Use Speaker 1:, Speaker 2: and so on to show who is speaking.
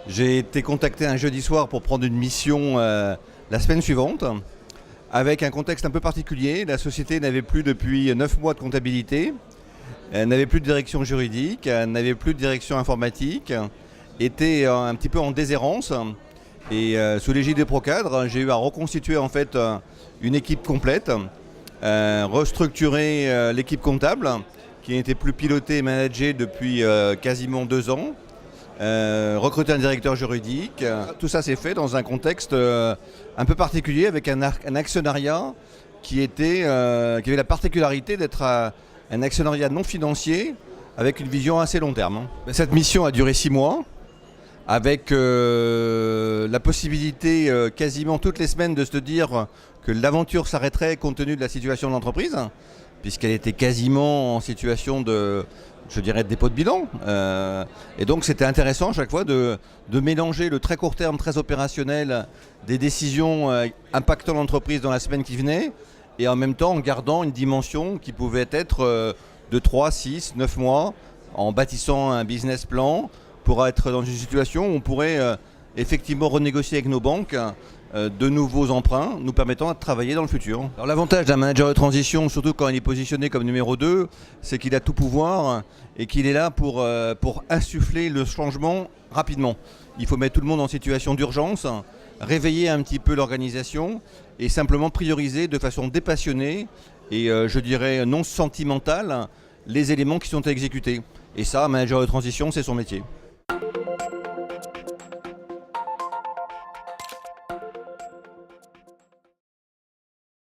Speaker 1: J'ai été contacté un jeudi soir pour prendre une mission la semaine suivante, avec un contexte un peu particulier. La société n'avait plus depuis 9 mois de comptabilité, elle n'avait plus de direction juridique, elle n'avait plus de direction informatique, était un petit peu en déshérence. Et sous l'égide des Procadres, j'ai eu à reconstituer en fait une équipe complète, restructurer l'équipe comptable, qui n'était plus pilotée et managée depuis quasiment 2 ans. Recruter un directeur juridique. Tout ça s'est fait dans un contexte un peu particulier avec un actionnariat qui avait la particularité d'être un actionnariat non financier avec une vision assez long terme. Cette mission a duré 6 mois avec la possibilité quasiment toutes les semaines de se dire que l'aventure s'arrêterait compte tenu de la situation de l'entreprise, puisqu'elle était quasiment en situation de dépôt de bilan. Et donc c'était intéressant à chaque fois de mélanger le très court terme, très opérationnel des décisions impactant l'entreprise dans la semaine qui venait, et en même temps en gardant une dimension qui pouvait être de 3, 6, 9 mois, en bâtissant un business plan pour être dans une situation où on pourrait effectivement renégocier avec nos banques de nouveaux emprunts nous permettant de travailler dans le futur. Alors, l'avantage d'un manager de transition, surtout quand il est positionné comme numéro 2, c'est qu'il a tout pouvoir et qu'il est là pour insuffler le changement rapidement. Il faut mettre tout le monde en situation d'urgence, réveiller un petit peu l'organisation et simplement prioriser de façon dépassionnée et je dirais non sentimentale les éléments qui sont à exécuter. Et ça, un manager de transition, c'est son métier.